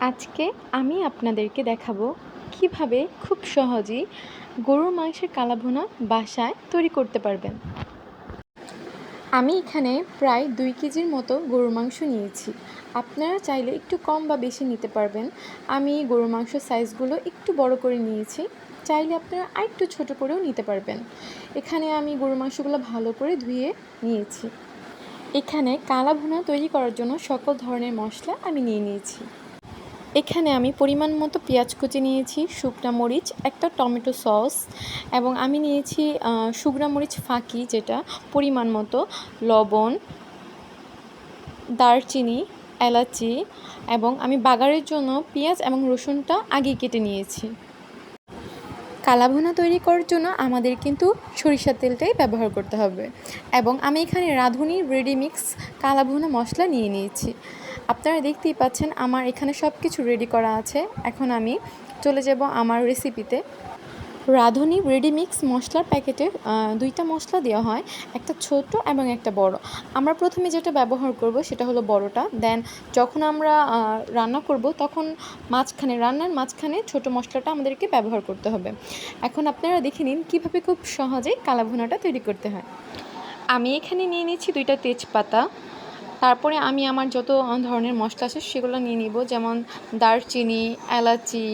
আজকে আমি আপনাদেরকে দেখাবো কিভাবে খুব সহজেই গরুর মাংসের কালাভুনা বাসায় তৈরি করতে পারবেন। আমি এখানে প্রায় 2 কেজির মতো গরুর মাংস নিয়েছি। আপনারা চাইলে একটু কম বা বেশি নিতে পারবেন। আমি গরুর মাংসের সাইজগুলো একটু বড় করে নিয়েছি, চাইলে আপনারা আরেকটু ছোট করেও নিতে পারবেন। এখানে আমি গরুর মাংসগুলো ভালো করে ধুয়ে নিয়েছি। এখানে কালাভুনা তৈরি করার জন্য সকল ধরনের মশলা আমি নিয়ে নিয়েছি। এখানে আমি পরিমাণ মতো পেঁয়াজ কুচি নিয়েছি, শুকনা মরিচ, একটা টমেটো সস এবং আমি নিয়েছি শুকনা মরিচ ফাঁকি, যেটা পরিমাণ মতো, লবণ, দারচিনি, এলাচি এবং আমি বাগারের জন্য পেঁয়াজ এবং রসুনটা আগেই কেটে নিয়েছি। কালাভুনা তৈরি করার জন্য আমাদের কিন্তু সরিষার তেলটাই ব্যবহার করতে হবে এবং আমি এখানে রাঁধুনি রেডিমিক্স কালাভুনা মশলা নিয়ে নিয়েছি। আপনারা দেখতেই পাচ্ছেন আমার এখানে সব কিছু রেডি করা আছে। এখন আমি চলে যাব আমার রেসিপিতে। রাঁধুনি রেডিমিক্স মশলার প্যাকেটে 2টা মশলা দেওয়া হয়, একটা ছোট এবং একটা বড়। আমরা প্রথমে যেটা ব্যবহার করব সেটা হলো বড়টা, দেন যখন আমরা রান্না করব তখন রান্নার মাঝখানে ছোট মশলাটা আমাদেরকে ব্যবহার করতে হবে। এখন আপনারা দেখে নিন কীভাবে খুব সহজেই কালাভুনাটা তৈরি করতে হয়। আমি এখানে নিয়ে নিচ্ছি 2টা তেজপাতা। তারপরে আমি আমার যত ধরনের মশলা আছে সেগুলো নিয়ে নিব, যেমন দারচিনি, এলাচি।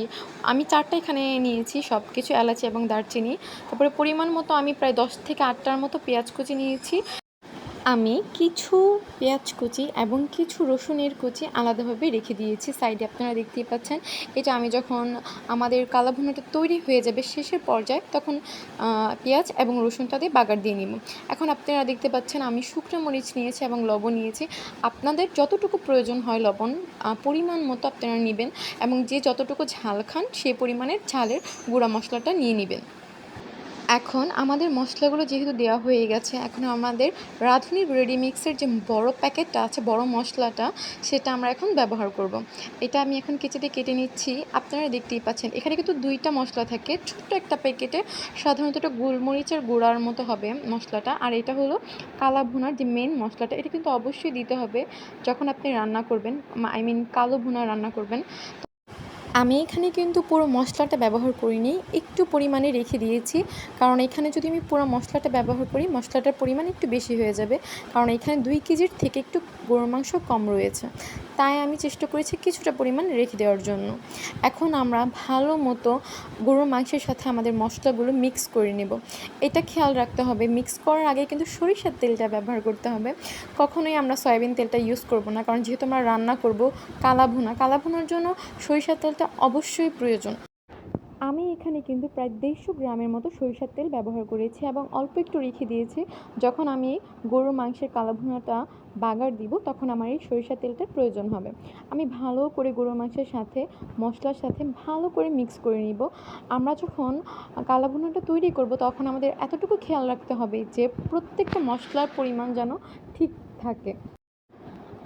আমি 4টা এখানে নিয়েছি সব কিছু, এলাচি এবং দারচিনি। তারপরে পরিমাণ মতো আমি প্রায় 10 থেকে 8টার মতো পেঁয়াজ কুচি নিয়েছি। আমি কিছু পেঁয়াজ কুচি এবং কিছু রসুনের কুচি আলাদাভাবে রেখে দিয়েছি সাইডে। আপনারা দেখতেই পাচ্ছেন। এটা আমি যখন আমাদের কালাভুনাটা তৈরি হয়ে যাবে শেষের পর্যায়ে, তখন পেঁয়াজ এবং রসুনটা দিয়ে বাগার দিয়ে নিব। এখন আপনারা দেখতে পাচ্ছেন আমি শুকনো মরিচ নিয়েছি এবং লবণ নিয়েছি। আপনাদের যতটুকু প্রয়োজন হয় লবণ পরিমাণ মতো আপনারা নেবেন এবং যে যতটুকু ঝাল খান সেই পরিমাণের ঝালের গুঁড়া মশলাটা নিয়ে নেবেন। এখন আমাদের মশলাগুলো যেহেতু দেওয়া হয়ে গেছে, এখন আমাদের রাঁধুনি রেডিমিক্সের যে বড় প্যাকেটটা আছে, বড় মশলাটা, সেটা আমরা এখন ব্যবহার করব। এটা আমি এখন কেটে নিচ্ছি। আপনারা দেখতেই পাচ্ছেন এখানে কিন্তু 2টা মশলা থাকে। ছোট্ট একটা প্যাকেটে সাধারণত এটা গোলমরিচের গুঁড়ার মতো হবে মশলাটা, আর এটা হলো কালাভুনার যে মেন মশলাটা। এটা কিন্তু অবশ্যই দিতে হবে যখন আপনি রান্না করবেন, কালো ভুনা রান্না করবেন। আমি এখানে কিন্তু পুরো মশলাটা ব্যবহার করিনি, একটু পরিমাণে রেখে দিয়েছি, কারণ এখানে যদি আমি পুরো মশলাটা ব্যবহার করি মশলাটার পরিমাণ একটু বেশি হয়ে যাবে, কারণ এখানে 2 কেজির থেকে একটু গরুর মাংস কম রয়েছে, তাই আমি চেষ্টা করেছি কিছুটা পরিমাণ রেখে দেওয়ার জন্য। এখন আমরা ভালো মতো গরুর মাংসের সাথে আমাদের মশলাগুলো মিক্স করে নেব। এটা খেয়াল রাখতে হবে, মিক্স করার আগে কিন্তু সরিষার তেলটা ব্যবহার করতে হবে। কখনোই আমরা সয়াবিন তেলটা ইউজ করব না, কারণ যেহেতু আমরা রান্না করব কালাভুনার জন্য সরিষার তেলটা অবশ্যই প্রয়োজন। আমি এখানে কিন্তু প্রায় 150 গ্রামের মতো সরিষার তেল ব্যবহার করেছি এবং অল্প একটু রেখে দিয়েছি। যখন আমি গরুর মাংসের কালাভুনাটা বাগার দিব তখন আমার এই সরিষার তেলটার প্রয়োজন হবে। আমি ভালো করে গরুর মাংসের সাথে মশলার সাথে ভালো করে মিক্স করে নিব। আমরা যখন কালাভুনাটা তৈরি করব তখন আমাদের এতটুকু খেয়াল রাখতে হবে যে প্রত্যেকটা মশলার পরিমাণ যেন ঠিক থাকে।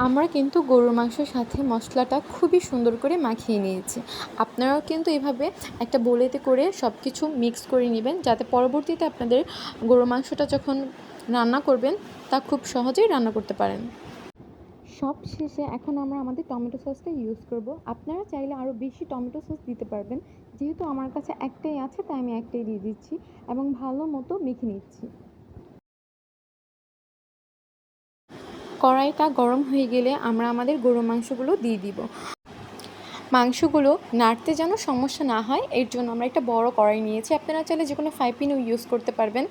আমরা কিন্তু গরুর মাংসের সাথে মশলাটা খুবই সুন্দর করে মাখিয়ে নিয়েছি। আপনারাও কিন্তু এভাবে একটা বোলেতে করে সব কিছু মিক্স করে নেবেন, যাতে পরবর্তীতে আপনাদের গরুর মাংসটা যখন রান্না করবেন তা খুব সহজেই রান্না করতে পারেন। সব শেষে এখন আমরা আমাদের টমেটো সসটা ইউজ করব। আপনারা চাইলে আরও বেশি টমেটো সস দিতে পারবেন, যেহেতু আমার কাছে একটাই আছে তাই আমি একটাই দিয়ে দিচ্ছি এবং ভালো মতো মেখে নিচ্ছি। কড়াইটা গরম হয়ে গেলে আমরা আমাদের গরুর মাংসগুলো দিয়ে দিব। মাংসগুলো নাড়তে যেন সমস্যা না হয় এর জন্য আমরা একটা বড় কড়াই নিয়েছি। আপনারা চাইলে যে কোনো ফ্রাই প্যানও ইউজ করতে পারবেন।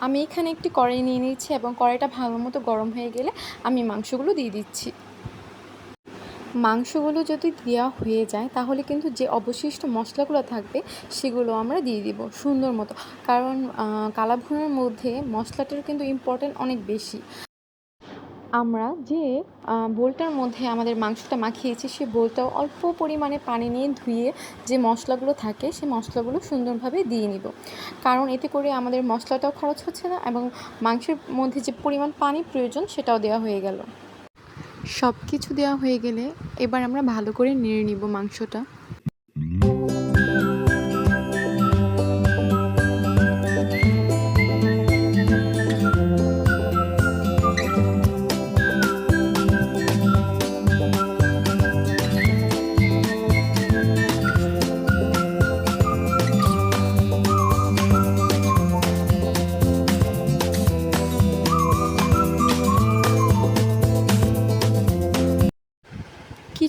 আমি এখানে একটি কড়াই নিয়ে নিয়েছি এবং কড়াইটা ভালো মতো গরম হয়ে গেলে আমি মাংসগুলো দিয়ে দিচ্ছি। মাংসগুলো যদি দেওয়া হয়ে যায় তাহলে কিন্তু যে অবশিষ্ট মশলাগুলো থাকবে সেগুলো আমরা দিয়ে দিব সুন্দর মতো, কারণ কালাভুনার মধ্যে মশলাটার কিন্তু ইম্পর্টেন্ট অনেক বেশি। আমরা যে বোলটার মধ্যে আমাদের মাংসটা মাখিয়েছি সেই বোলটাও অল্প পরিমাণে পানি নিয়ে ধুয়ে যে মশলাগুলো থাকে সেই মশলাগুলো সুন্দরভাবে দিয়ে নিব, কারণ এতে করে আমাদের মশলাটাও খরচ হচ্ছে না এবং মাংসের মধ্যে যে পরিমাণ পানি প্রয়োজন সেটাও দেওয়া হয়ে গেল। সব কিছু দেওয়া হয়ে গেলে এবার আমরা ভালো করে নেড়ে নিব মাংসটা।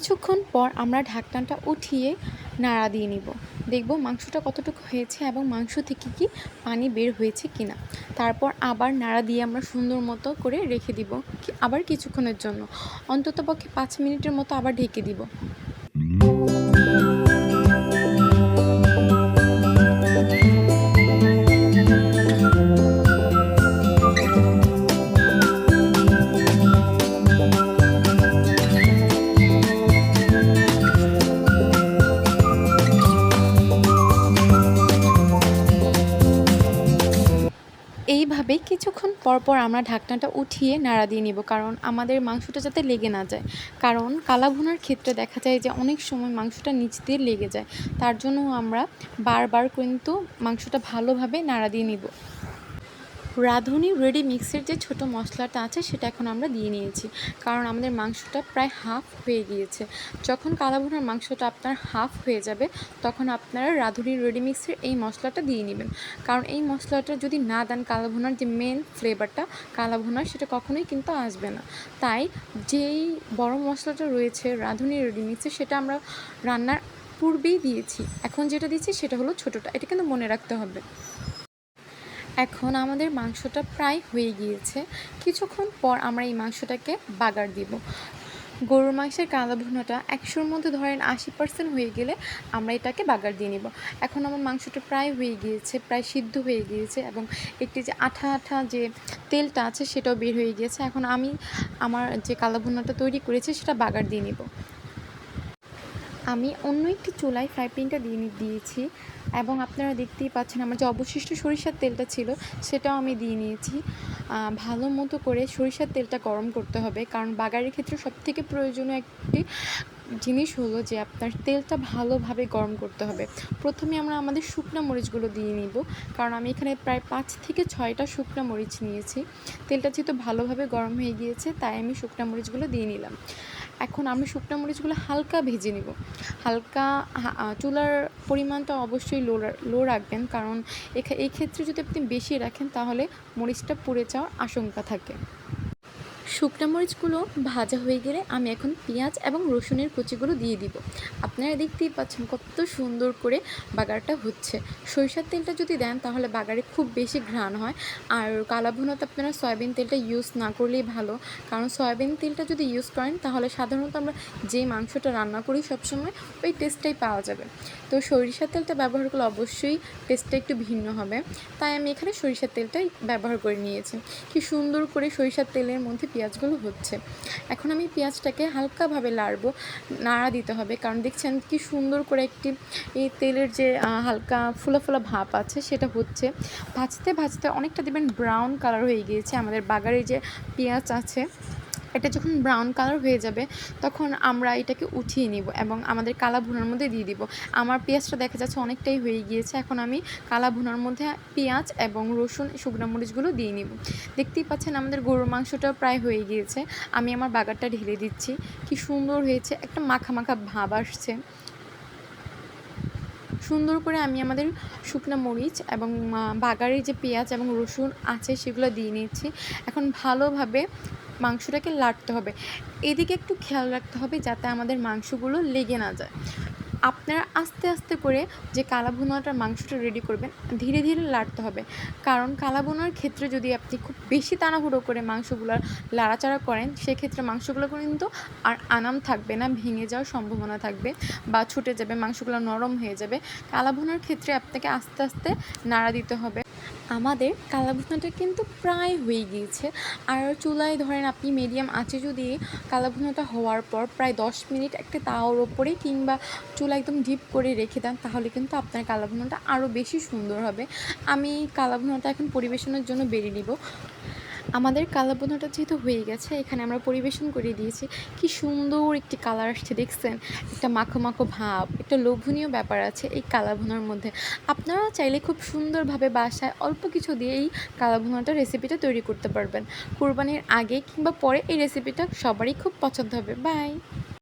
কিছুক্ষণ পর আমরা ঢাকনাটা উঠিয়ে নাড়া দিয়ে নিব। দেখব মাংসটা কতটুকু হয়েছে এবং মাংস থেকে কি পানি বের হয়েছে কিনা। তারপর আবার নাড়া দিয়ে আমরা সুন্দর মতো করে রেখে দিব আবার কিছুক্ষণের জন্য, অন্ততপক্ষে 5 মিনিটের মতো আবার ঢেকে দিব। এইভাবে কিছুক্ষণ পর পর আমরা ঢাকনাটা উঠিয়ে নাড়া দিয়ে নিব, কারণ আমাদের মাংসটা যাতে লেগে না যায়। কারণ কালা ভুনার ক্ষেত্রে দেখা যায় যে অনেক সময় মাংসটা নিচ দিয়ে লেগে যায়, তার জন্য আমরা বারবার কিন্তু মাংসটা ভালোভাবে নাড়া দিয়ে নিব। রাঁধুনি রেডি মিক্সের যে ছোট মশলাটা আছে সেটা এখন আমরা দিয়ে নিয়েছি, কারণ আমাদের মাংসটা প্রায় হাফ হয়ে গিয়েছে। যখন কালা ভুনার মাংসটা আপনার হাফ হয়ে যাবে তখন আপনারা রাঁধুনি রেডি মিক্সের এই মশলাটা দিয়ে নেবেন, কারণ এই মশলাটা যদি না দেন কালা ভুনার যে মেন ফ্লেভারটা কালা ভুনার সেটা কখনোই কিন্তু আসবে না। তাই যেই বড় মশলাটা রয়েছে রাঁধুনি রেডি মিক্সের সেটা আমরা রান্নার পূর্বেই দিয়েছি, এখন যেটা দিচ্ছি সেটা হলো ছোটোটা, এটা কিন্তু মনে রাখতে হবে। এখন আমাদের মাংসটা প্রায় হয়ে গিয়েছে। কিছুক্ষণ পর আমরা এই মাংসটাকে বাগার দিব। গরুর মাংসের কালা ভুনাটা 100-র মধ্যে ধরেন 80% হয়ে গেলে আমরা এটাকে বাগার দিয়ে নিব। এখন আমার মাংসটা প্রায় হয়ে গিয়েছে, প্রায় সিদ্ধ হয়ে গিয়েছে এবং একটি যে আঠা আঠা যে তেলটা আছে সেটাও বের হয়ে গিয়েছে। এখন আমি আমার যে কালা ভুনাটা তৈরি করেছি সেটা বাগার দিয়ে নিব। আমি অন্য একটি চুলায় ফ্রাই প্যানটা দিয়েছি এবং আপনারা দেখতেই পাচ্ছেন আমার যে অবশিষ্ট সরিষার তেলটা ছিল সেটাও আমি দিয়ে নিয়েছি। ভালো মতো করে সরিষার তেলটা গরম করতে হবে, কারণ বাগারের ক্ষেত্রে সবথেকে প্রয়োজনীয় একটি জিনিস হলো যে আপনার তেলটা ভালোভাবে গরম করতে হবে। প্রথমে আমরা আমাদের শুকনো মরিচগুলো দিয়ে নিব, কারণ আমি এখানে প্রায় 5 থেকে 6টা শুকনো মরিচ নিয়েছি। তেলটা যেহেতু ভালোভাবে গরম হয়ে গিয়েছে তাই আমি শুকনো মরিচগুলো দিয়ে নিলাম। এখন আমি শুকনো মরিচগুলো হালকা ভেজে নিব। হালকা চুলার পরিমাণটা অবশ্যই লো রাখবেন, কারণ এই ক্ষেত্রে যদি আপনি বেশি রাখেন তাহলে মরিচটা পুড়ে যাওয়ার আশঙ্কা থাকে। শুকনো মরিচগুলো ভাজা হয়ে গেলে আমি এখন পেঁয়াজ এবং রসুনের কুচিগুলো দিয়ে দিব। আপনারা দেখতেই পাচ্ছেন কত সুন্দর করে বাগারটা হচ্ছে। সরিষার তেলটা যদি দেন তাহলে বাগারে খুব বেশি ঘ্রাণ হয়, আর কালা ভুনাতে আপনারা সয়াবিন তেলটা ইউজ না করলেই ভালো, কারণ সয়াবিন তেলটা যদি ইউজ করেন তাহলে সাধারণত আমরা যে মাংসটা রান্না করি সবসময় ওই টেস্টটাই পাওয়া যাবে। তো সরিষার তেলটা ব্যবহার করলে অবশ্যই টেস্টটা একটু ভিন্ন হবে, তাই আমি এখানে সরিষার তেলটাই ব্যবহার করে নিয়েছি। কি সুন্দর করে সরিষার তেলের মধ্যে পেঁয়াজগুলো হচ্ছে। এখন আমি পেঁয়াজটাকে হালকাভাবে নাড়া দিতে হবে, কারণ দেখছেন কি সুন্দর করে একটি এই তেলের যে হালকা ফোলা ফোলা ভাব আছে সেটা হচ্ছে। ভাজতে ভাজতে অনেকটা দেখবেন ব্রাউন কালার হয়ে গিয়েছে আমাদের বাগারের যে পেঁয়াজ আছে। এটা যখন ব্রাউন কালার হয়ে যাবে তখন আমরা এটাকে উঠিয়ে নিব এবং আমাদের কালা ভুনার মধ্যে দিয়ে দিব। আমার পেঁয়াজটা দেখা যাচ্ছে অনেকটাই হয়ে গিয়েছে, এখন আমি কালা ভুনার মধ্যে পেঁয়াজ এবং রসুন শুকনো মরিচগুলো দিয়ে নিব। দেখতেই পাচ্ছেন আমাদের গরুর মাংসটাও প্রায় হয়ে গিয়েছে। আমি আমার বাগারটা ঢেলে দিচ্ছি। কি সুন্দর হয়েছে, একটা মাখা মাখা ভাব আসছে। সুন্দর করে আমি আমাদের শুকনো মরিচ এবং বাগারের যে পেঁয়াজ এবং রসুন আছে সেগুলো দিয়ে নিচ্ছি। এখন ভালোভাবে মাংসটাকে লাড়তে হবে। এদিকে একটু খেয়াল রাখতে হবে যাতে আমাদের মাংসগুলো লেগে না যায়। আপনারা আস্তে আস্তে করে যে কালা ভুনাটার মাংসটা রেডি করবেন ধীরে ধীরে লাড়তে হবে, কারণ কালা ভুনার ক্ষেত্রে যদি আপনি খুব বেশি তাড়াহুড়ো করে মাংসগুলোর লাড়াচাড়া করেন সেক্ষেত্রে মাংসগুলো কিন্তু আর আনাম থাকবে না, ভেঙে যাওয়ার সম্ভাবনা থাকবে বা ছুটে যাবে, মাংসগুলো নরম হয়ে যাবে। কালা ভুনার ক্ষেত্রে আপনাকে আস্তে আস্তে নাড়া দিতে হবে। আমাদের কালা ভুনাটা কিন্তু প্রায় হয়ে গিয়েছে, আর চুলায় ধরেন আপনি মিডিয়াম আঁচে যদি কালা ভুনাটা হওয়ার পর প্রায় 10 মিনিট একটা তাওয়ার ওপরে কিংবা চুলা একদম ডিপ করে রেখে দেন তাহলে কিন্তু আপনার কালা ভুনাটা আরও বেশি সুন্দর হবে। আমি কালা ভুনাটা এখন পরিবেশনের জন্য বেরিয়ে নিব। আমাদের কালা ভুনাটা যেহেতু হয়ে গেছে এখানে আমরা পরিবেশন করে দিয়েছি। কি সুন্দর একটি কালার আসছে দেখছেন, একটা মাখো মাখো ভাব, একটা লোভনীয় ব্যাপার আছে এই কালা ভুনার মধ্যে। আপনারা চাইলে খুব সুন্দরভাবে বাসায় অল্প কিছু দিয়ে এই কালা ভুনাটা রেসিপিটা তৈরি করতে পারবেন। কুরবানির আগে কিংবা পরে এই রেসিপিটা সবারই খুব পছন্দ হবে। বাই।